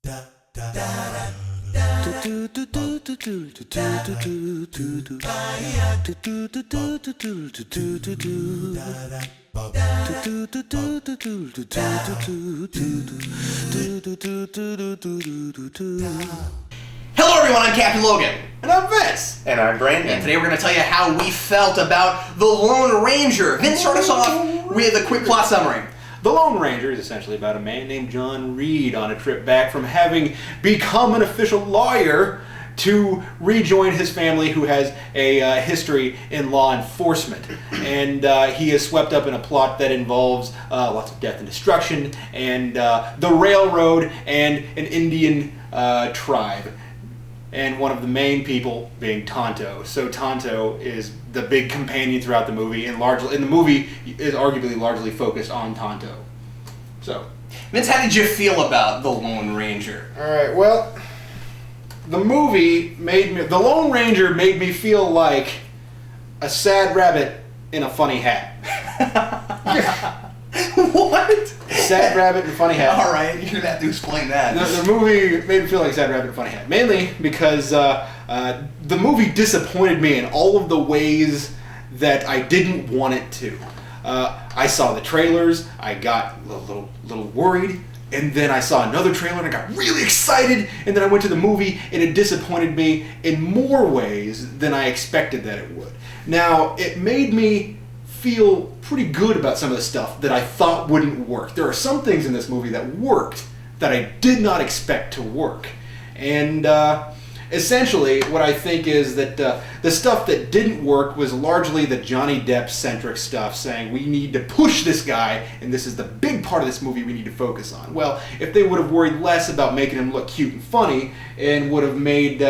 Hello everyone, I'm Captain Logan. And I'm Vince. And I'm Brandon. And today we're going to tell you how we felt about The Lone Ranger. Vince, start us off with a quick plot summary. The Lone Ranger is essentially about a man named John Reed on a trip back from having become an official lawyer to rejoin his family, who has a history in law enforcement. And he is swept up in a plot that involves lots of death and destruction, and the railroad, and an Indian tribe. And one of the main people being Tonto. So Tonto is the big companion throughout the movie, and the movie is arguably largely focused on Tonto. So, Vince, how did you feel about The Lone Ranger? all right. Well, the The Lone Ranger made me feel like a sad rabbit in a funny hat. What? Sad rabbit in a funny hat. All right, you're going to have to explain that. The movie made me feel like Sad Rabbit in a Funny Hat. Mainly because the movie disappointed me in all of the ways that I didn't want it to. I saw the trailers, I got a little worried, and then I saw another trailer and I got really excited, and then I went to the movie and it disappointed me in more ways than I expected that it would. Now, it made me feel pretty good about some of the stuff that I thought wouldn't work. There are some things in this movie that worked that I did not expect to work. And essentially what I think is that the stuff that didn't work was largely the Johnny Depp-centric stuff, saying we need to push this guy and this is the big part of this movie we need to focus on. Well, if they would have worried less about making him look cute and funny and would have made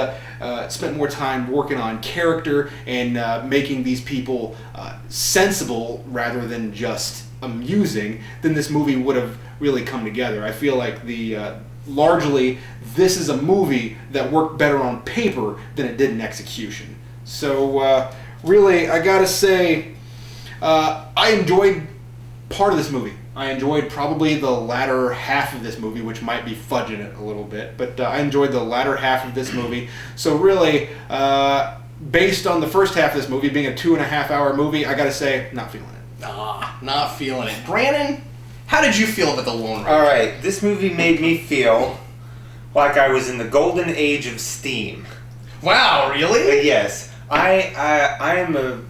spent more time working on character and making these people sensible rather than just amusing, then this movie would have really come together. I feel like largely this is a movie that worked better on paper than it did in execution. So really, I gotta say, I enjoyed part of this movie. I enjoyed probably the latter half of this movie, which might be fudging it a little bit, but I enjoyed the latter half of this movie. So really, based on the first half of this movie being a 2.5 hour movie, I gotta say, not feeling it. Not feeling it. Brandon, how did you feel about The Lone Ranger? Alright, this movie made me feel like I was in the golden age of Steam. Wow, really? Yes. I am a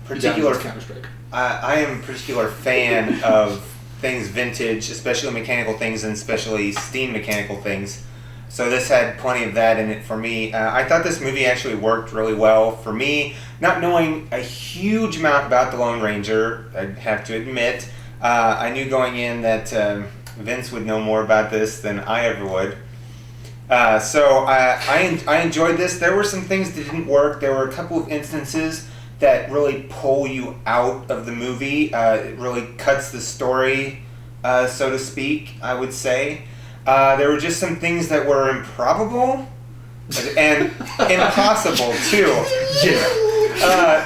particular Counter-Strike. I am a particular fan of things vintage, especially mechanical things, and especially Steam mechanical things. So this had plenty of that in it for me. I thought this movie actually worked really well for me. Not knowing a huge amount about the Lone Ranger, I have to admit, I knew going in that Vince would know more about this than I ever would. So I enjoyed this. There were some things that didn't work. There were a couple of instances that really pull you out of the movie. It really cuts the story, so to speak, I would say. There were just some things that were improbable and impossible, too. Yeah.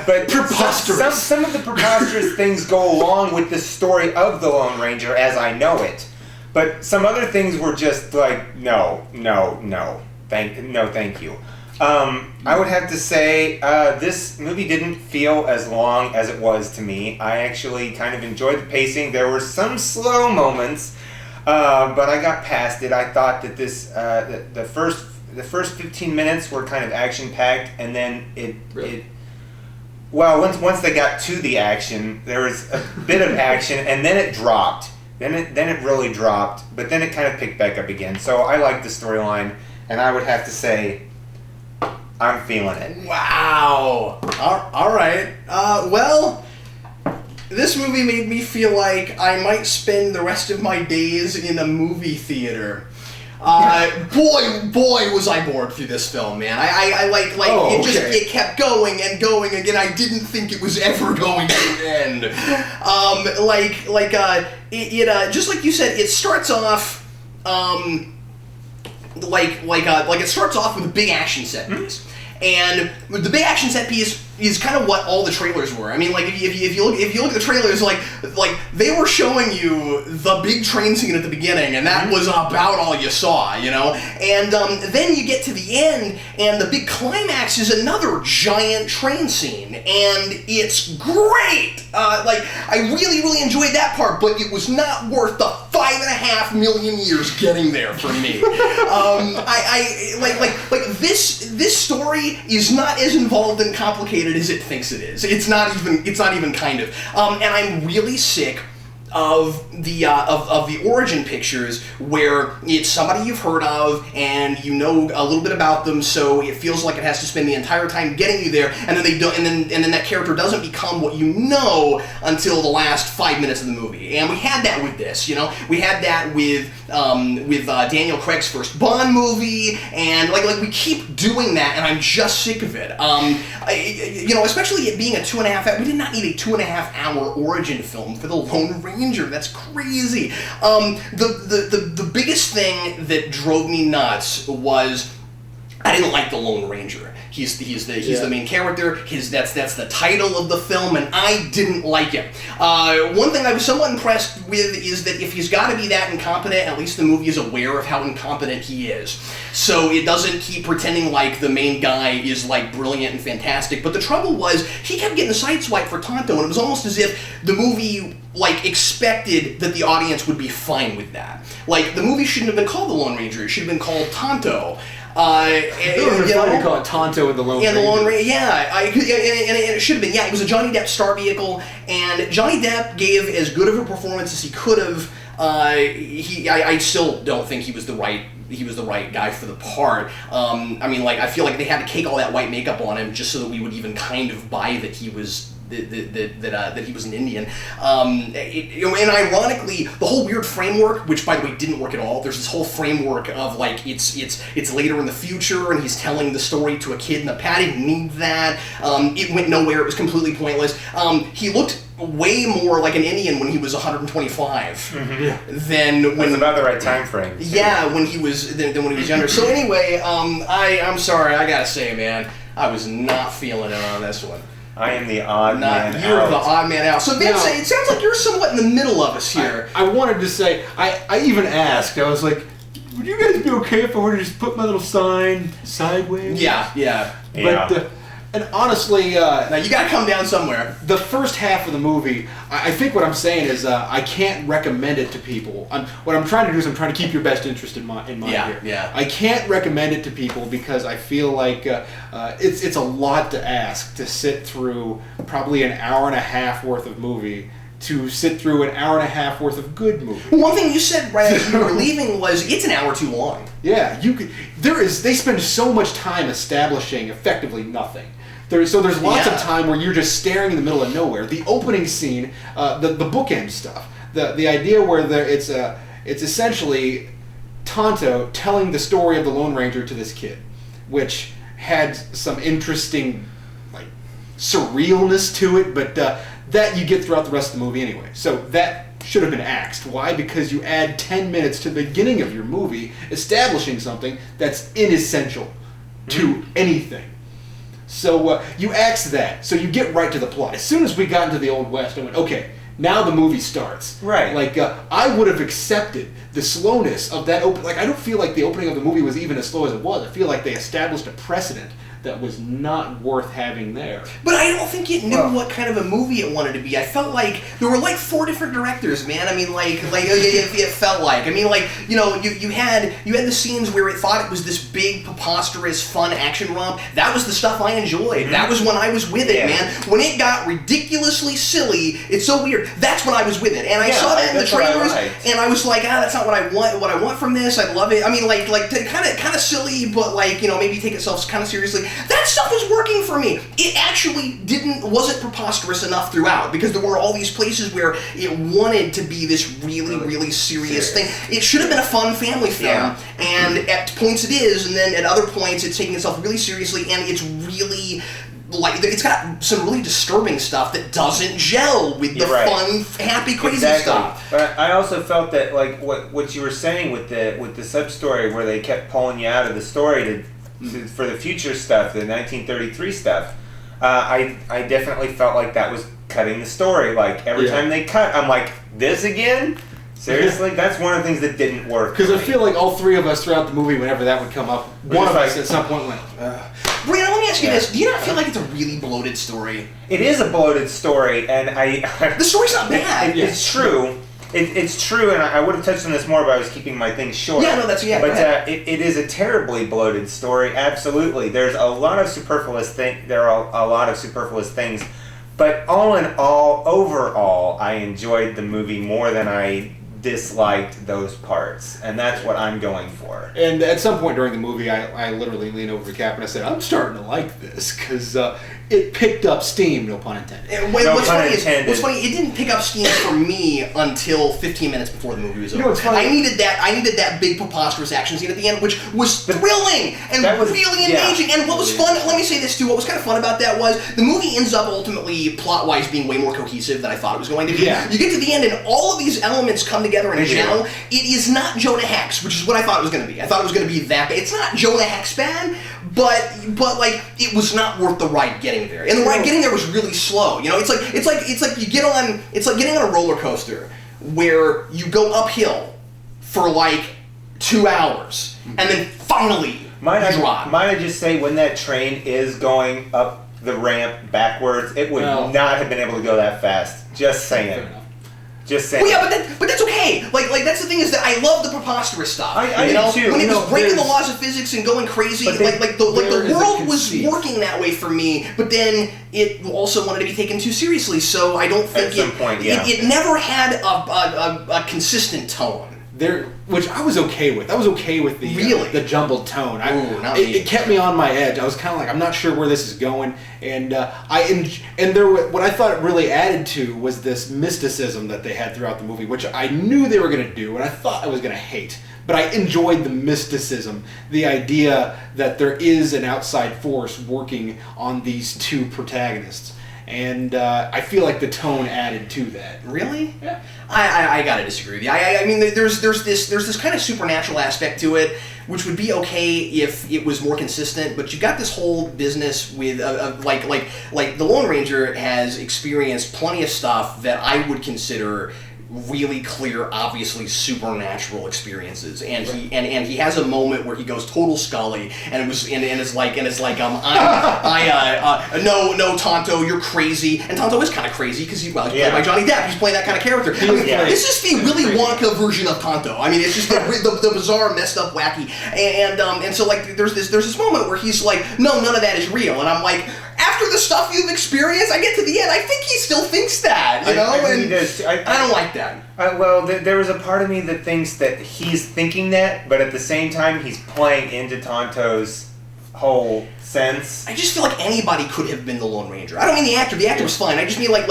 But preposterous. Some of the preposterous things go along with the story of the Lone Ranger as I know it. But some other things were just like, no, thank you. I would have to say this movie didn't feel as long as it was to me. I actually kind of enjoyed the pacing. There were some slow moments, but I got past it. I thought that this the first 15 minutes were kind of action packed, and then once they got to the action, there was a bit of action, and then it dropped. Then it really dropped, but then it kind of picked back up again. So I like the storyline, and I would have to say, I'm feeling it. Wow. All right. Well, this movie made me feel like I might spend the rest of my days in a movie theater. Boy, was I bored through this film, man. It kept going and going again. I didn't think it was ever going to end. Just like you said, it starts off, it starts off with a big action set piece. And the big action set piece, is kind of what all the trailers were. I mean, like if you look at the trailers, like they were showing you the big train scene at the beginning, and that was about all you saw, you know. And then you get to the end, and the big climax is another giant train scene, and it's great. Like I really enjoyed that part, but it was not worth the 5.5 million years getting there for me. This story is not as involved and complicated as it thinks it is. It's not even kind of. And I'm really sick of the origin pictures where it's somebody you've heard of and you know a little bit about them, so it feels like it has to spend the entire time getting you there, and then they don't, and then that character doesn't become what you know until the last 5 minutes of the movie. And we had that with this, you know. We had that with Daniel Craig's first Bond movie, and like we keep doing that, and I'm just sick of it. You know, especially it being a 2.5 hour. We did not need a 2.5 hour origin film for the Lone Ranger. That's crazy. The biggest thing that drove me nuts was I didn't like the Lone Ranger. He's the main character. That's the title of the film, and I didn't like him. One thing I was somewhat impressed with is that if he's got to be that incompetent, at least the movie is aware of how incompetent he is. So it doesn't keep pretending like the main guy is like brilliant and fantastic. But the trouble was he kept getting sideswiped for Tonto, and it was almost as if the movie like expected that the audience would be fine with that. Like the movie shouldn't have been called The Lone Ranger. It should have been called Tonto. It was funny to call it Tonto and the Lone Ranger. Yeah, the Lone Ranger. Yeah, and it should have been. Yeah, it was a Johnny Depp star vehicle, and Johnny Depp gave as good of a performance as he could have. I still don't think he was the right guy for the part. I mean, like I feel like they had to cake all that white makeup on him just so that we would even kind of buy that he was. That he was an Indian, and ironically, the whole weird framework, which by the way didn't work at all. There's this whole framework of like it's later in the future, and he's telling the story to a kid in the pad. He didn't need that. It went nowhere. It was completely pointless. He looked way more like an Indian when he was 125 than when. That's about the right time frame. Yeah, when he was than when he was younger. So anyway, I'm sorry. I gotta say, man, I was not feeling it on this one. I am the odd man out. You're the odd man out. So Vince, it sounds like you're somewhat in the middle of us here. I wanted to say, I even asked, I was like, would you guys be okay if I were to just put my little sign sideways? Yeah. But, and honestly... now, you gotta come down somewhere. The first half of the movie, I think what I'm saying is I can't recommend it to people. What I'm trying to do is I'm trying to keep your best interest in mind here. Yeah. I can't recommend it to people because I feel like it's a lot to ask to sit through probably an hour and a half worth of movie to sit through an hour and a half worth of good movie. Well, one thing you said right as you were leaving was it's an hour too long. Yeah, they spend so much time establishing effectively nothing. So there's lots of time where you're just staring in the middle of nowhere. The opening scene, the bookend stuff, the idea where it's essentially Tonto telling the story of the Lone Ranger to this kid, which had some interesting like surrealness to it, but that you get throughout the rest of the movie anyway. So that should have been axed. Why? Because you add 10 minutes to the beginning of your movie establishing something that's inessential to anything. So you axe that, so you get right to the plot. As soon as we got into the Old West, I went, okay, now the movie starts. Right. Like, I would have accepted the slowness of that open. Like, I don't feel like the opening of the movie was even as slow as it was. I feel like they established a precedent that was not worth having there. But I don't think it knew what kind of a movie it wanted to be. I felt like there were like 4 different directors, man. I mean, like it felt like. I mean, like, you know, you had the scenes where it thought it was this big, preposterous, fun action romp. That was the stuff I enjoyed. That was when I was with it, man. When it got ridiculously silly, it's so weird. That's when I was with it. And I saw that in the trailers, and I was like, that's not what I want. What I want from this, I love it. I mean, like kind of silly, but like, you know, maybe take itself kind of seriously. That stuff was working for me. It actually wasn't preposterous enough throughout, because there were all these places where it wanted to be this really serious thing. It should have been a fun family film, and at points it is, and then at other points it's taking itself really seriously, and it's really like it's got some really disturbing stuff that doesn't gel with the fun, happy, crazy stuff. But I also felt that like what you were saying with the sub story, where they kept pulling you out of the story for the future stuff, the 1933 stuff. I definitely felt like that was cutting the story. Like, every time they cut, I'm like, this again? Seriously? That's one of the things that didn't work. Because I feel like all three of us throughout the movie, whenever that would come up, one of us at some point went, Brandon, let me ask you this. Do you not feel like it's a really bloated story? It is a bloated story, and The story's not bad. It's true. It's true, and I would have touched on this more, but I was keeping my things short. Yeah, no, that's... Yeah, but it is a terribly bloated story, absolutely. There's a lot of superfluous There are a lot of superfluous things, but all in all, overall, I enjoyed the movie more than I disliked those parts, and that's what I'm going for. And at some point during the movie, I literally leaned over to Cap and I said, I'm starting to like this, because it picked up steam, no pun intended. What's funny, it didn't pick up steam for me until 15 minutes before the movie was over. What's funny? I needed that big preposterous action scene at the end, which was thrilling and really engaging. And what was fun, let me say this too, what was kind of fun about that was the movie ends up ultimately, plot-wise, being way more cohesive than I thought it was going to be. Yeah. You get to the end and all of these elements come together in a gel. It is not Jonah Hex, which is what I thought it was going to be. I thought it was going to be that bad. It's not Jonah Hex bad, but like it was not worth the ride getting there. And the ride getting there was really slow. You know, it's like you get on. It's like getting on a roller coaster where you go uphill for like 2 hours and then finally you drop. Might I just say, when that train is going up the ramp backwards, it would not have been able to go that fast. Just saying. Just saying. Well, yeah, but that's okay. Like that's the thing, is that I love the preposterous stuff. I you know, do too. when it was breaking the laws of physics and going crazy, the world was working that way for me. But then it also wanted to be taken too seriously. So I don't think it never had a consistent tone. Which I was okay with. I was okay with the jumbled tone. It kept me on my edge. I was kind of like, I'm not sure where this is going, and what I thought it really added to was this mysticism that they had throughout the movie, which I knew they were going to do, and I thought I was going to hate. But I enjoyed the mysticism, the idea that there is an outside force working on these two protagonists. And I feel like the tone added to that. Really? Yeah. I gotta disagree with you. I mean, there's this kind of supernatural aspect to it, which would be okay if it was more consistent. But you got this whole business with like the Lone Ranger has experienced plenty of stuff that I would consider really clear, obviously supernatural experiences, and he has a moment where he goes total Scully, and it's like no Tonto, you're crazy, and Tonto is kind of crazy because he's played by Johnny Depp. He's playing that kind of character. I mean, this is the Willy Wonka version of Tonto. I mean, it's just the bizarre, messed up, wacky, and so like there's this moment where he's like, no, none of that is real, and I'm like, after the stuff you've experienced, I get to the end, I think he still thinks that, you know? I don't like that. There was a part of me that thinks that he's thinking that, but at the same time, he's playing into Tonto's whole sense. I just feel like anybody could have been the Lone Ranger. I don't mean the actor. The actor was fine. I just mean like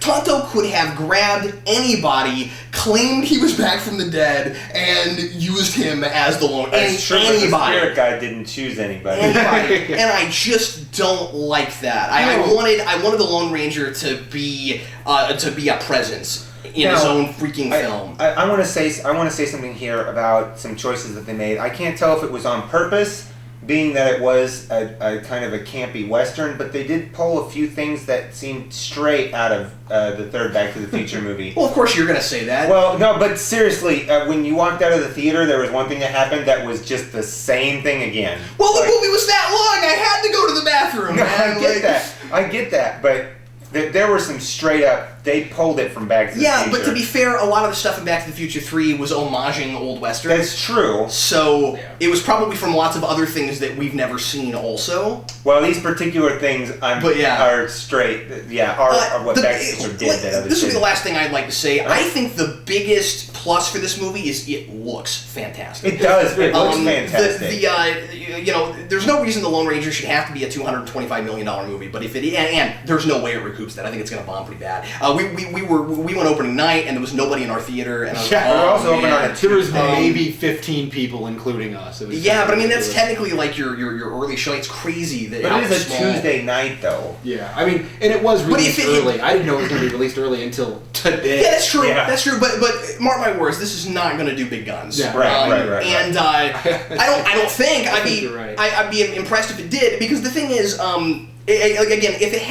Tonto could have grabbed anybody, claimed he was back from the dead, and used him as the Lone Ranger. That's true, anybody. But the spirit guy didn't choose anybody. And I just don't like that. I wanted the Lone Ranger to be a presence in his own freaking film. I want to say something here about some choices that they made. I can't tell if it was on purpose, being that it was a kind of a campy Western, but they did pull a few things that seemed straight out of the third Back to the Future movie. Well, of course you're going to say that. Well, no, but seriously, when you walked out of the theater, there was one thing that happened that was just the same thing again. Well, the movie was that long, I had to go to the bathroom, no, man. I get that, but there were some straight up, they pulled it from Back to the Future. Yeah, but to be fair, a lot of the stuff in Back to the Future 3 was homaging old Westerns. That's true. So, it was probably from lots of other things that we've never seen also. Well, these particular things are straight, are what Back to the Future did that others This would be didn't. the last thing I'd like to say. I think the biggest plus for this movie is it looks fantastic. It does. It looks fantastic. There's no reason the Lone Ranger should have to be a $225 million movie, but if it and there's no way it recoups that. I think it's going to bomb pretty bad. We went opening night and there was nobody in our theater, and I was there was maybe 15 people, including us. It was but I mean that's technically like your early show. It's crazy that. But it is a Tuesday night though. Yeah, I mean, and it was released early. I didn't know it was going to be released early until today. Yeah, that's true. Yeah. That's true. But mark my words, this is not going to do big guns. Yeah. Right. And I don't think. You're right. I'd be impressed if it did, because the thing is, Again, if it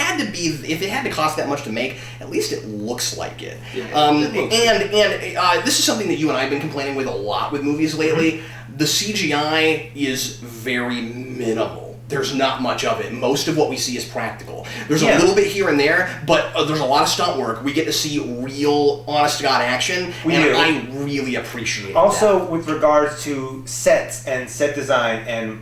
had to cost that much to make, at least it looks like it. This is something that you and I have been complaining with a lot with movies lately. The CGI is very minimal. There's not much of it. Most of what we see is practical. There's a little bit here and there, but there's a lot of stunt work. We get to see real, honest-to-God action, I really appreciate also, that. with regards to sets and set design and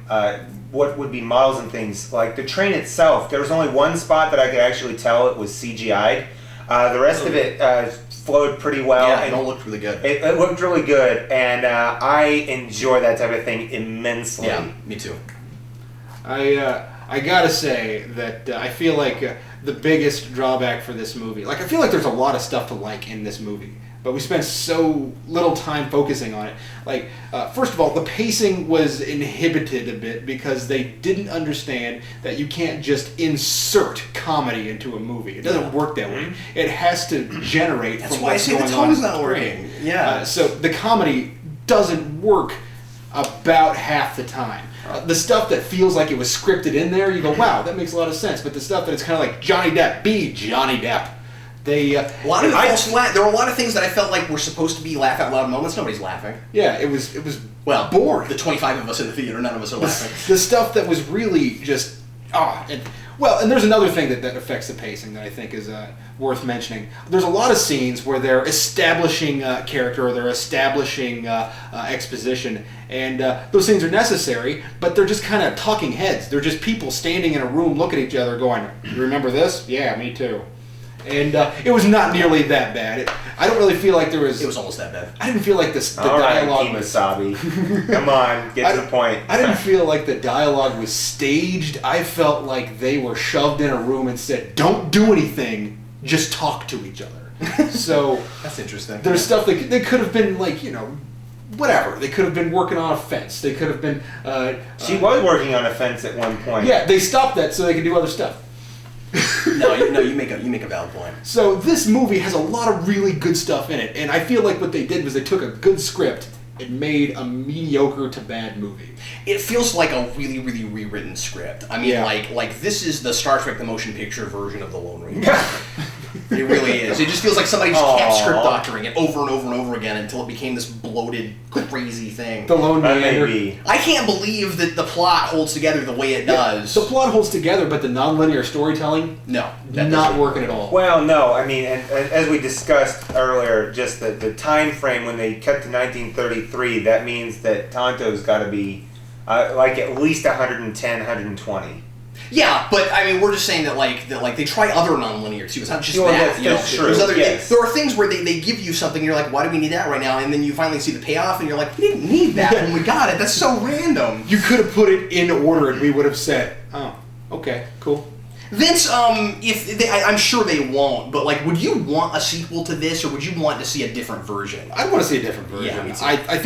what would be models and things, like the train itself, there was only one spot that I could actually tell it was CGI'd. The rest of it flowed pretty well. Yeah, and it all looked really good. It looked really good, and I enjoy that type of thing immensely. Yeah, me too. I gotta say that I feel like the biggest drawback for this movie, like I feel like there's a lot of stuff to like in this movie, but we spent so little time focusing on it. Like, first of all, the pacing was inhibited a bit because they didn't understand that you can't just insert comedy into a movie. It doesn't work that way. It has to generate from what's going on. That's why I say the tone's not working. Yeah. So the comedy doesn't work about half the time. The stuff that feels like it was scripted in there, you go, wow, that makes a lot of sense. But the stuff that it's kind of like Johnny Depp, be Johnny Depp. A lot of it falls flat. There were a lot of things that I felt like were supposed to be laugh out loud moments. Nobody's laughing. Yeah, it was boring. The 25 of us in the theater, none of us are laughing. The stuff that was really just and there's another thing that affects the pacing that I think is worth mentioning. There's a lot of scenes where they're establishing character or they're establishing exposition, and those scenes are necessary, but they're just kind of talking heads. They're just people standing in a room looking at each other going, you remember this? Yeah, me too. And it was not nearly that bad. I don't really feel like there was... It was almost that bad. I didn't feel like the dialogue... dialogue... Kemosabe. Come on, get to the point. I didn't feel like the dialogue was staged. I felt like they were shoved in a room and said, don't do anything, just talk to each other. So... That's interesting. There's stuff that they could have been like, whatever. They could have been working on a fence. They could have been... she was working on a fence at one point. Yeah, they stopped that so they could do other stuff. No, you make a valid point. So this movie has a lot of really good stuff in it, and I feel like what they did was they took a good script and made a mediocre to bad movie. It feels like a really, really rewritten script. I mean, like this is the Star Trek the Motion Picture version of the Lone Ranger. It really is. It just feels like somebody just kept script doctoring it over and over and over again until it became this bloated, crazy thing. The Lone Ranger. I can't believe that the plot holds together the way it does. The plot holds together, but the nonlinear storytelling, not working at all. Well, no. I mean, and as we discussed earlier, just the time frame when they cut to 1933, that means that Tonto's got to be like at least 110, 120. Yeah, but I mean, we're just saying that they try other nonlinear too. It's not just that. That's true. There are things where they give you something, and you're like, why do we need that right now? And then you finally see the payoff, and you're like, we didn't need that when we got it. That's so random. You could have put it in order, and we would have said, oh, okay, cool. Vince, I'm sure they won't, but would you want a sequel to this, or would you want to see a different version? I'd want to see a different version. Yeah, me too. I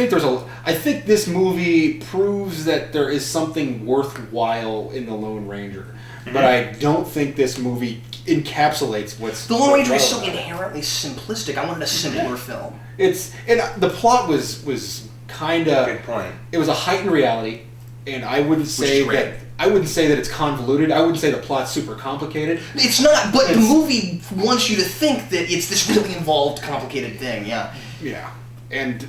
think this movie proves that there is something worthwhile in the Lone Ranger, but I don't think this movie encapsulates what's... The Lone Ranger is so inherently simplistic. I wanted a simpler film. The plot was kind of... Good point. It was a heightened reality, and I wouldn't say that it's convoluted. I wouldn't say the plot's super complicated. It's not, but the movie wants you to think that it's this really involved, complicated thing, yeah. Yeah. And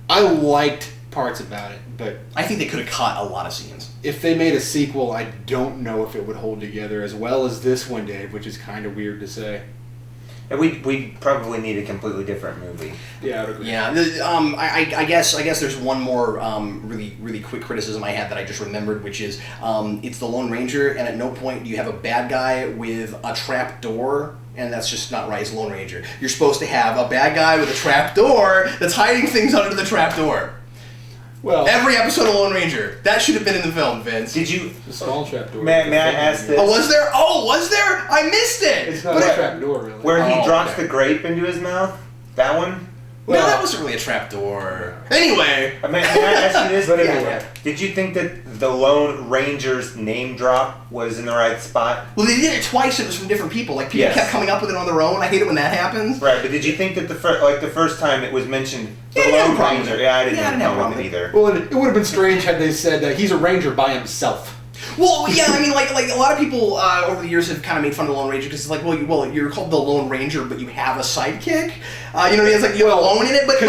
I liked parts about it, but... I think they could have cut a lot of scenes. If they made a sequel, I don't know if it would hold together as well as this one did, which is kind of weird to say. And we probably need a completely different movie. Yeah, I would agree. Yeah, I guess there's one more really quick criticism I had that I just remembered, which is it's the Lone Ranger, and at no point do you have a bad guy with a trap door, and that's just not right. It's Lone Ranger. You're supposed to have a bad guy with a trap door that's hiding things under the trap door. Well, every episode of Lone Ranger. That should have been in the film, Vince. Did you... The small trap door. May I ask this? Oh, was there? Oh, was there? I missed it! It's not a trap door, really. Where he drops the grape into his mouth? That one? Well, no, that wasn't really a trap door. Anyway. May I ask you this? But anyway. Did you think that the Lone Ranger's name drop was in the right spot? Well, they did it twice. It was from different people. People kept coming up with it on their own. I hate it when that happens. Right, but did you think that the first time it was mentioned, the Lone Ranger? Yeah, I didn't have a problem either. Well, it would have been strange had they said he's a ranger by himself. Well, yeah, I mean, like a lot of people over the years have kind of made fun of the Lone Ranger because it's like, well, you're called the Lone Ranger, but you have a sidekick. You know, it's like you're alone in it. But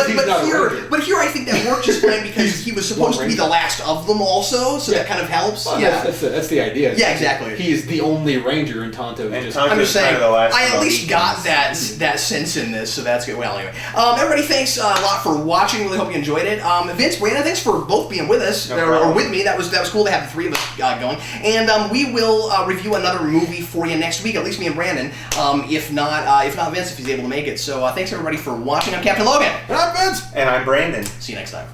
here, I think that worked just fine because he was supposed to be the last of them, also. So that kind of helps. Well, yeah, that's the idea. Yeah, exactly. He is the only Ranger, and Tonto is just. I'm just saying. I at least got months. that sense in this, so that's good. Well, anyway, everybody, thanks a lot for watching. Really hope you enjoyed it. Vince, Brandon, thanks for both being with us or with me. That was cool to have the three of us going. And we will review another movie for you next week. At least me and Brandon. If not Vince, if he's able to make it. So thanks everybody for watching. I'm Captain Logan. And I'm Vince. And I'm Brandon. See you next time.